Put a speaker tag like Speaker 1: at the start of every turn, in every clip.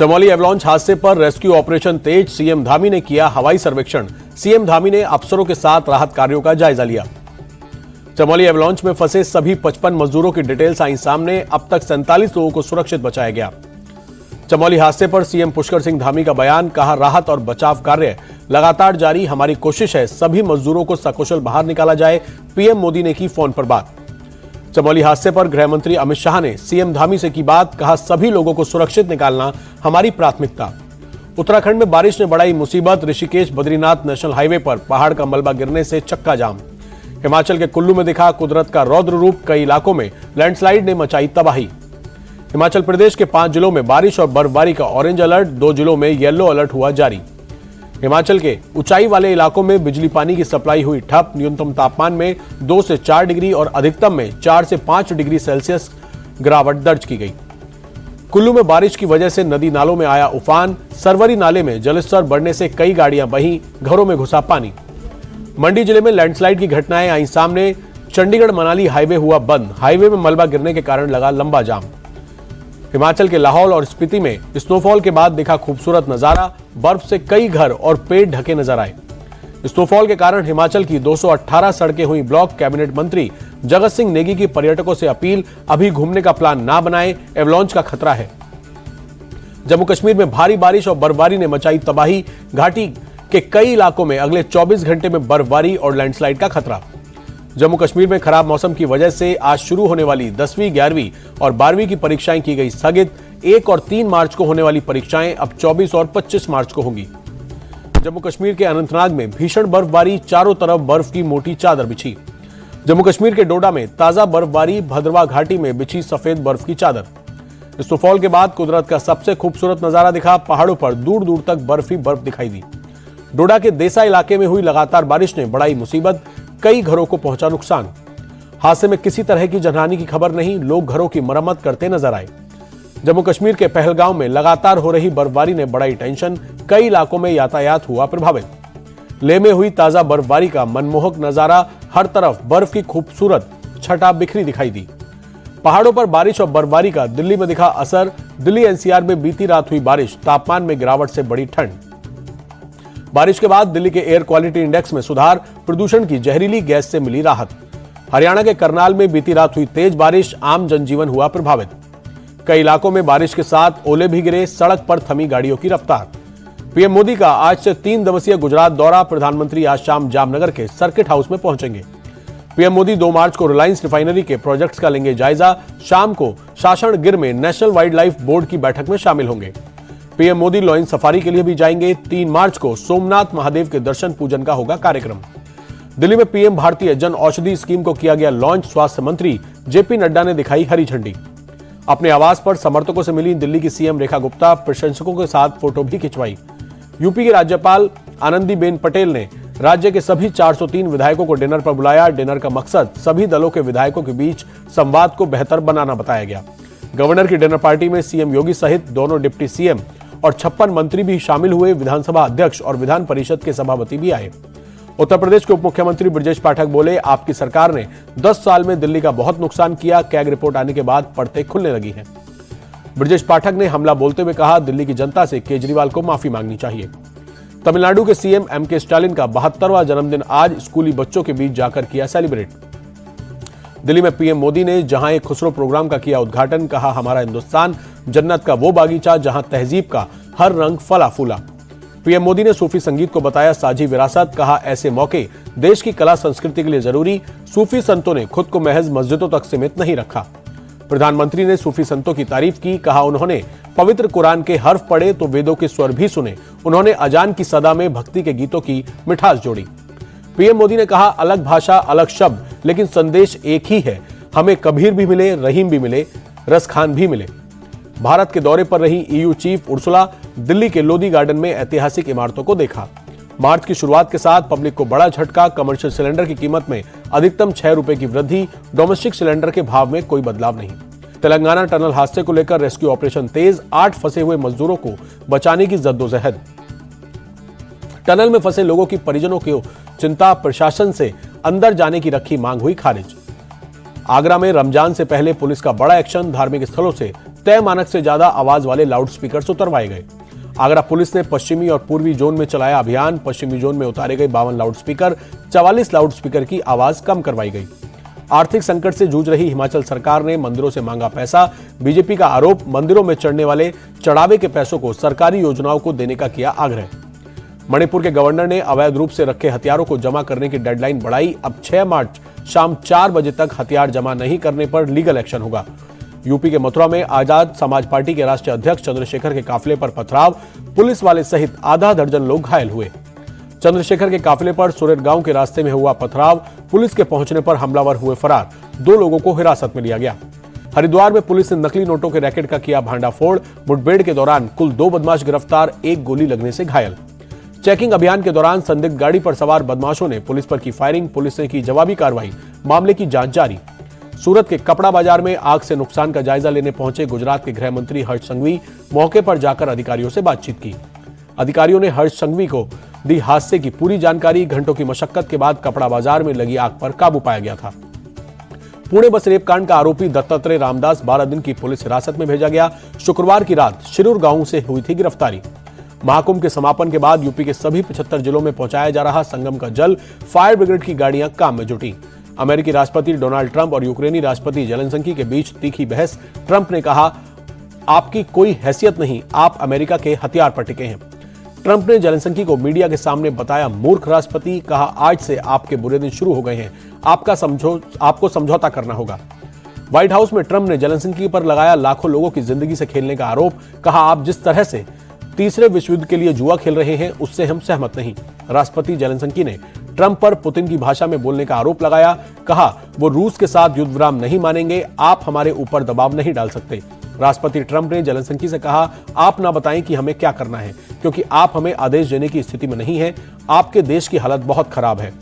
Speaker 1: Chamoli avalanche हादसे पर rescue operation तेज, CM Dhami ने किया हवाई सर्वेक्षण। सीएम धामी ने अफसरों के साथ राहत कार्यों का जायजा लिया। चमोली एवलांच में फंसे सभी 55 मजदूरों की डिटेल्स आई सामने। अब तक 47 लोगों को सुरक्षित बचाया गया। चमोली हादसे पर सीएम पुष्कर सिंह धामी का बयान, कहा राहत और बचाव कार्य लगातार जारी, हमारी कोशिश है सभी मजदूरों को सकुशल बाहर निकाला जाए। पीएम मोदी ने की फोन पर बात। चमोली हादसे पर गृह मंत्री अमित शाह ने सीएम धामी से की बात, कहा सभी लोगों को सुरक्षित निकालना हमारी प्राथमिकता। उत्तराखंड में बारिश ने बढ़ाई मुसीबत, ऋषिकेश बद्रीनाथ नेशनल हाईवे पर पहाड़ का मलबा गिरने से चक्का जाम। हिमाचल के कुल्लू में दिखा कुदरत का रौद्र रूप, कई इलाकों में लैंडस्लाइड ने मचाई तबाही। हिमाचल प्रदेश के 5 जिलों में बारिश और बर्फबारी का ऑरेंज अलर्ट, 2 जिलों में येलो अलर्ट हुआ जारी। हिमाचल के ऊंचाई वाले इलाकों में बिजली पानी की सप्लाई हुई ठप। न्यूनतम तापमान में 2 से 4 डिग्री और अधिकतम में 4 से 5 डिग्री सेल्सियस गिरावट दर्ज की गई। कुल्लू में बारिश की वजह से नदी नालों में आया उफान। सरवरी नाले में जलस्तर बढ़ने से कई गाड़ियां बहीं, घरों में घुसा पानी। मंडी जिले में लैंडस्लाइड की घटनाएं आई सामने। चंडीगढ़ मनाली हाईवे हुआ बंद, हाईवे में मलबा गिरने के कारण लगा लंबा जाम। हिमाचल के लाहौल और स्पीति में स्नोफॉल के बाद दिखा खूबसूरत नजारा, बर्फ से कई घर और पेड़ ढके नजर आए। स्नोफॉल के कारण हिमाचल की 218 सड़कें हुई ब्लॉक। कैबिनेट मंत्री जगत सिंह नेगी की पर्यटकों से अपील, अभी घूमने का प्लान ना बनाएं, एवलांच का खतरा है। जम्मू कश्मीर में भारी बारिश और बर्फबारी ने मचाई तबाही। घाटी के कई इलाकों में अगले 24 घंटे में बर्फबारी और लैंडस्लाइड का खतरा। जम्मू कश्मीर में खराब मौसम की वजह से आज शुरू होने वाली 10वीं, 11वीं और 12वीं की परीक्षाएं की गई स्थगित। 1 और 3 मार्च को होने वाली परीक्षाएं अब 24 और 25 मार्च को होंगी। जम्मू कश्मीर के अनंतनाग में भीषण बर्फबारी, चारों तरफ बर्फ की मोटी चादर बिछी। जम्मू कश्मीर के डोडा में ताजा बर्फबारी, भद्रवा घाटी में बिछी सफेद बर्फ की चादर। स्नोफॉल के बाद कुदरत का सबसे खूबसूरत नजारा दिखा। पहाड़ों पर दूर दूर तक बर्फ ही बर्फ दिखाई दी। डोडा के देसा इलाके में हुई लगातार बारिश ने बढ़ाई मुसीबत, कई घरों को पहुंचा नुकसान। हादसे में किसी तरह की जनहानि की खबर नहीं, लोग घरों की मरम्मत करते नजर आए। जम्मू कश्मीर के पहलगांव में लगातार हो रही बर्फबारी ने बढ़ाई टेंशन, कई इलाकों में यातायात हुआ प्रभावित। लेह में हुई ताजा बर्फबारी का मनमोहक नजारा, हर तरफ बर्फ की खूबसूरत छटा बिखरी दिखाई दी। पहाड़ों पर बारिश और बर्फबारी का दिल्ली में दिखा असर। दिल्ली एनसीआर में बीती रात हुई बारिश, तापमान में गिरावट से बढ़ी ठंड। बारिश के बाद दिल्ली के एयर क्वालिटी इंडेक्स में सुधार, प्रदूषण की जहरीली गैस से मिली राहत। हरियाणा के करनाल में बीती रात हुई तेज बारिश, आम जनजीवन हुआ प्रभावित। कई इलाकों में बारिश के साथ ओले भी गिरे, सड़क पर थमी गाड़ियों की रफ्तार। पीएम मोदी का आज से 3 दिवसीय गुजरात दौरा। प्रधानमंत्री आज शाम जामनगर के सर्किट हाउस में पहुंचेंगे। पीएम मोदी 2 मार्च को रिलायंस रिफाइनरी के प्रोजेक्ट्स का लेंगे जायजा। शाम को शासनगिर में नेशनल वाइल्ड लाइफ बोर्ड की बैठक में शामिल होंगे। पीएम मोदी लॉइन सफारी के लिए भी जाएंगे। 3 मार्च को सोमनाथ महादेव के दर्शन पूजन का होगा कार्यक्रम। दिल्ली में पीएम भारतीय जन औषधि स्कीम को किया गया लॉन्च। स्वास्थ्य मंत्री जेपी नड्डा ने दिखाई हरी झंडी। अपने आवास पर समर्थकों से मिली दिल्ली की सीएम रेखा गुप्ता, प्रशंसकों के साथ फोटो भी खिंचवाई। यूपी के राज्यपाल आनंदीबेन पटेल ने राज्य के सभी 403 विधायकों को डिनर पर बुलाया। डिनर का मकसद सभी दलों के विधायकों के बीच संवाद को बेहतर बनाना बताया गया। गवर्नर की डिनर पार्टी में सीएम योगी सहित दोनों डिप्टी सीएम और 56 मंत्री भी शामिल हुए। विधानसभा अध्यक्ष और विधान परिषद के सभापति भी आए। उत्तर प्रदेश के उप मुख्यमंत्री ब्रजेश पाठक बोले, आपकी सरकार ने 10 साल में दिल्ली का बहुत नुकसान किया। कैग रिपोर्ट आने के बाद पड़ते खुलने लगी हैं। ब्रजेश पाठक ने हमला बोलते हुए कहा, दिल्ली की जनता से केजरीवाल को माफी मांगनी चाहिए। तमिलनाडु के सीएम एमके स्टालिन का 72वां जन्मदिन आज स्कूली बच्चों के बीच जाकर किया सेलिब्रेट। दिल्ली में पीएम मोदी ने जहां एक खुसरो प्रोग्राम का किया उद्घाटन, कहा हमारा हिंदुस्तान जन्नत का वो बागीचा जहां तहजीब का हर रंग फला फूला। पीएम मोदी ने सूफी संगीत को बताया साझी विरासत, कहा ऐसे मौके देश की कला संस्कृति के लिए जरूरी। सूफी संतों ने खुद को महज मस्जिदों तक सीमित नहीं रखा। प्रधानमंत्री ने सूफी संतों की तारीफ की, कहा उन्होंने पवित्र कुरान के हर्फ पढ़े तो वेदों के स्वर भी सुने। उन्होंने अजान की सदा में भक्ति के गीतों की मिठास जोड़ी। पीएम मोदी ने कहा, अलग भाषा अलग शब्द लेकिन संदेश एक ही है। हमें कबीर भी मिले, रहीम भी मिले, रस खान भी मिले। भारत के दौरे पर रही ईयू चीफ उर्सुला दिल्ली के लोधी गार्डन में ऐतिहासिक इमारतों को देखा। मार्च की शुरुआत के साथ पब्लिक को बड़ा झटका। कमर्शियल सिलेंडर की कीमत में अधिकतम 6 रुपए की वृद्धि। डोमेस्टिक सिलेंडर के भाव में कोई बदलाव नहीं। तेलंगाना टनल हादसे को लेकर रेस्क्यू ऑपरेशन तेज। 8 फंसे हुए मजदूरों को बचाने की जद्दोजहद। टनल में फंसे लोगों की परिजनों की चिंता, प्रशासन से अंदर जाने की रखी मांग हुई खारिज। आगरा में रमजान से पहले पुलिस का बड़ा एक्शन। धार्मिक स्थलों से तय मानक से ज्यादा आवाज वाले लाउडस्पीकर उतरवाए गए। आगरा पुलिस ने पश्चिमी और पूर्वी जोन में चलाया अभियान। पश्चिमी जोन में उतारे गए 52 लाउडस्पीकर, 44 लाउडस्पीकर की आवाज कम करवाई गई। आर्थिक संकट से जूझ रही हिमाचल सरकार ने मंदिरों से मांगा पैसा। बीजेपी का आरोप, मंदिरों में चढ़ने वाले चढ़ावे के पैसों को सरकारी योजनाओं को देने का किया आग्रह। मणिपुर के गवर्नर ने अवैध रूप से रखे हथियारों को जमा करने की डेडलाइन बढ़ाई। अब 6 मार्च शाम 4 बजे तक हथियार जमा नहीं करने पर लीगल एक्शन होगा। यूपी के मथुरा में आजाद समाज पार्टी के राष्ट्रीय अध्यक्ष चंद्रशेखर के काफिले पर पथराव, पुलिस वाले सहित आधा दर्जन लोग घायल हुए। चंद्रशेखर के काफिले पर सुरेर गांव के रास्ते में हुआ पथराव, पुलिस के पहुंचने पर हमलावर हुए फरार, 2 लोगों को हिरासत में लिया गया। हरिद्वार में पुलिस ने नकली नोटों के रैकेट का किया भांडाफोड़। मुठभेड़ के दौरान कुल 2 बदमाश गिरफ्तार, 1 गोली लगने से घायल। चेकिंग अभियान के दौरान संदिग्ध गाड़ी पर सवार बदमाशों ने पुलिस पर की फायरिंग, पुलिस ने की जवाबी कार्रवाई, मामले की जांच जारी। सूरत के कपड़ा बाजार में आग से नुकसान का जायजा लेने पहुंचे गुजरात के गृह मंत्री हर्ष संघवी, मौके पर जाकर अधिकारियों से बातचीत की। अधिकारियों ने हर्ष संघवी को दी हादसे की पूरी जानकारी। घंटों की मशक्कत के बाद कपड़ा बाजार में लगी आग पर काबू पाया गया था। पुणे बस रेप कांड का आरोपी दत्तात्रेय रामदास 12 दिन की पुलिस हिरासत में भेजा गया। शुक्रवार की रात शिरूर गांव से हुई थी गिरफ्तारी। महाकुंभ के समापन के बाद यूपी के सभी 75 जिलों में पहुंचाया जा रहा संगम का जल, फायर ब्रिगेड की गाड़ियां काम में जुटी। अमेरिकी राष्ट्रपति डोनाल्ड ट्रंप और यूक्रेनी राष्ट्रपति जेलेंस्की के बीच तीखी बहस। ट्रंप ने कहा, आपकी कोई हैसियत नहीं, आप अमेरिका के हथियार पर टिके हैं। ट्रंप ने जेलेंस्की को मीडिया के सामने बताया मूर्ख राष्ट्रपति। कहा, आज से आपके बुरे दिन शुरू हो गए हैं, आपको समझौता करना होगा। व्हाइट हाउस में ट्रंप ने जेलेंस्की पर लगाया लाखों लोगों की जिंदगी से खेलने का आरोप। कहा, आप जिस तरह से तीसरे विश्व युद्ध के लिए जुआ खेल रहे हैं, उससे हम सहमत नहीं। राष्ट्रपति जेलेंस्की ने ट्रंप पर पुतिन की भाषा में बोलने का आरोप लगाया। कहा, वो रूस के साथ युद्ध विराम नहीं मानेंगे, आप हमारे ऊपर दबाव नहीं डाल सकते। राष्ट्रपति ट्रंप ने जेलेंस्की से कहा, आप ना बताएं कि हमें क्या करना है, क्योंकि आप हमें आदेश देने की स्थिति में नहीं है। आपके देश की हालत बहुत खराब है।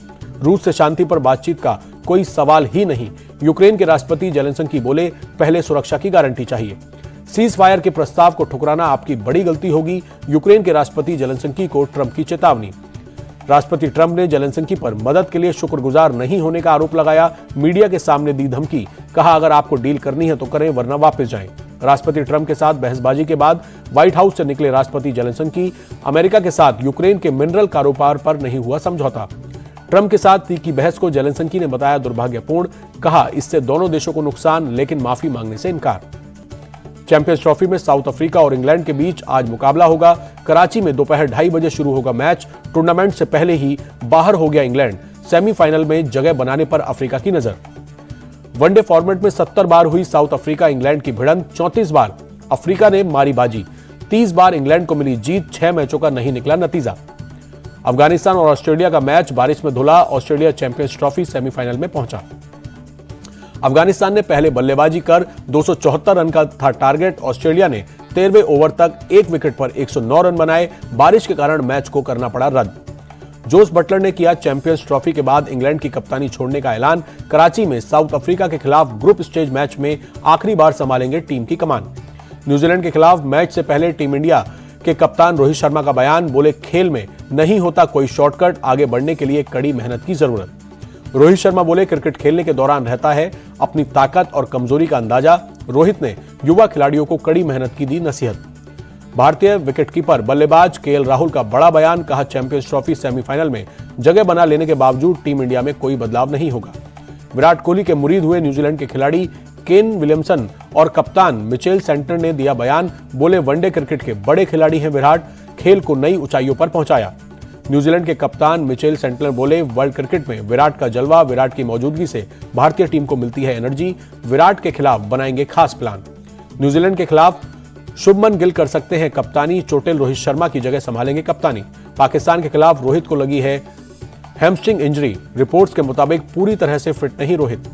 Speaker 1: रूस से शांति पर बातचीत का कोई सवाल ही नहीं। यूक्रेन के राष्ट्रपति जेलेंस्की बोले, पहले सुरक्षा की गारंटी चाहिए। सीज फायर के प्रस्ताव को ठुकराना आपकी बड़ी गलती होगी। यूक्रेन के राष्ट्रपति जेलेंस्की को ट्रंप की चेतावनी। राष्ट्रपति ट्रंप ने जेलेंस्की पर मदद के लिए शुक्रगुजार नहीं होने का आरोप लगाया। मीडिया के सामने दी धमकी। कहा, अगर आपको डील करनी है तो करें, वरना वापस जाएं। राष्ट्रपति ट्रंप के साथ बहसबाजी के बाद व्हाइट हाउस से निकले राष्ट्रपति जेलेंस्की। अमेरिका के साथ यूक्रेन के मिनरल कारोबार पर नहीं हुआ समझौता। ट्रंप के साथ तीखी बहस को जेलेंस्की ने बताया दुर्भाग्यपूर्ण। कहा, इससे दोनों देशों को नुकसान, लेकिन माफी मांगने से इनकार। चैंपियंस ट्रॉफी में साउथ अफ्रीका और इंग्लैंड के बीच आज मुकाबला होगा। कराची में दोपहर 2:30 बजे शुरू होगा मैच। टूर्नामेंट से पहले ही बाहर हो गया इंग्लैंड। सेमीफाइनल में जगह बनाने पर अफ्रीका की नजर। वनडे फॉर्मेट में 70 बार हुई साउथ अफ्रीका इंग्लैंड की भिड़ंत। 34 बार अफ्रीका ने मारी बाजी, 30 बार इंग्लैंड को मिली जीत। 6 मैचों का नहीं निकला नतीजा। अफगानिस्तान और ऑस्ट्रेलिया का मैच बारिश में धुला। ऑस्ट्रेलिया चैंपियंस ट्रॉफी सेमीफाइनल में पहुंचा। अफगानिस्तान ने पहले बल्लेबाजी कर 274 रन का था टारगेट। ऑस्ट्रेलिया ने 13वें ओवर तक 1 विकेट पर 109 रन बनाए। बारिश के कारण मैच को करना पड़ा रद्द। जोस बटलर ने किया चैंपियंस ट्रॉफी के बाद इंग्लैंड की कप्तानी छोड़ने का ऐलान। कराची में साउथ अफ्रीका के खिलाफ ग्रुप स्टेज मैच में आखिरी बार संभालेंगे टीम की कमान। न्यूजीलैंड के खिलाफ मैच से पहले टीम इंडिया के कप्तान रोहित शर्मा का बयान। बोले, खेल में नहीं होता कोई शॉर्टकट, आगे बढ़ने के लिए कड़ी मेहनत की जरूरत। रोहित शर्मा बोले, क्रिकेट खेलने के दौरान रहता है अपनी ताकत और कमजोरी का अंदाजा। रोहित ने युवा खिलाड़ियों को कड़ी मेहनत की दी नसीहत। भारतीय विकेटकीपर बल्लेबाज केएल राहुल का बड़ा बयान। कहा, चैंपियंस ट्रॉफी सेमीफाइनल में जगह बना लेने के बावजूद टीम इंडिया में कोई बदलाव नहीं होगा। विराट कोहली के मुरीद हुए न्यूजीलैंड के खिलाड़ी केन विलियमसन और कप्तान मिचेल सेंटनर ने दिया बयान। बोले, वनडे क्रिकेट के बड़े खिलाड़ी हैं विराट, खेल को नई ऊंचाइयों पर पहुंचाया। न्यूजीलैंड के कप्तान मिचेल सेंटनर बोले, वर्ल्ड क्रिकेट में विराट का जलवा, विराट की मौजूदगी से भारतीय टीम को मिलती है एनर्जी। विराट के खिलाफ बनाएंगे खास प्लान। न्यूजीलैंड के खिलाफ शुभमन गिल कर सकते हैं कप्तानी। चोटिल रोहित शर्मा की जगह संभालेंगे कप्तानी। पाकिस्तान के खिलाफ रोहित को लगी है हैमस्ट्रिंग इंजरी। रिपोर्ट्स के मुताबिक पूरी तरह से फिट नहीं रोहित।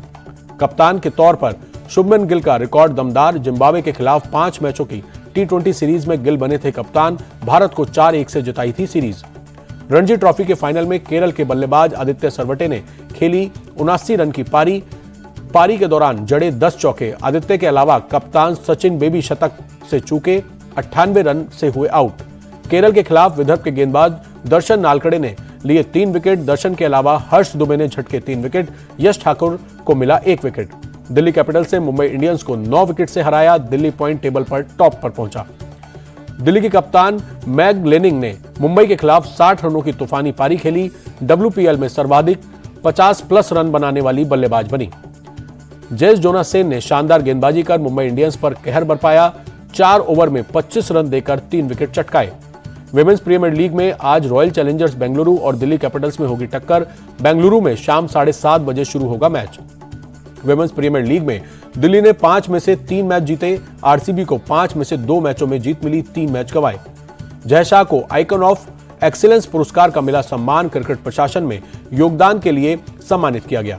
Speaker 1: कप्तान के तौर पर शुभमन गिल का रिकॉर्ड दमदार। जिम्बाब्वे के खिलाफ 5 मैचों की T20 सीरीज में गिल बने थे कप्तान। भारत को 4-1 से जिताई थी सीरीज। रणजी ट्रॉफी के फाइनल में केरल के बल्लेबाज आदित्य सरवटे ने खेली 79 रन की पारी के दौरान जड़े 10 चौके। आदित्य के अलावा कप्तान सचिन बेबी शतक से चूके 98 रन से हुए आउट। केरल के खिलाफ विदर्भ के गेंदबाज दर्शन नालकड़े ने लिए 3 विकेट। दर्शन के अलावा हर्ष दुबे ने झटके 3 विकेट। यश ठाकुर को मिला 1 विकेट। दिल्ली कैपिटल्स ने मुंबई इंडियंस को 9 विकेट से हराया। दिल्ली पॉइंट टेबल पर टॉप पर पहुंचा। दिल्ली के कप्तान मैग लेनिंग ने मुंबई के खिलाफ 60 रनों की तूफानी पारी खेली। WPL में सर्वाधिक 50+ रन बनाने वाली बल्लेबाज बनी। जेस जोनासेन ने शानदार गेंदबाजी कर मुंबई इंडियंस पर कहर बरपाया। 4 ओवर में 25 रन देकर 3 विकेट चटकाए। विमेंस प्रीमियर लीग में आज रॉयल चैलेंजर्स बेंगलुरु और दिल्ली कैपिटल्स में होगी टक्कर। बेंगलुरु में शाम 7:30 बजे शुरू होगा मैच। विमेंस प्रीमियर लीग में दिल्ली ने 5 में से 3 मैच जीते। आरसीबी को 5 में से 2 मैचों में जीत मिली, 3 मैच गंवाए। जय शाह को आइकन ऑफ एक्सीलेंस पुरस्कार का मिला सम्मान। क्रिकेट प्रशासन में योगदान के लिए सम्मानित किया गया।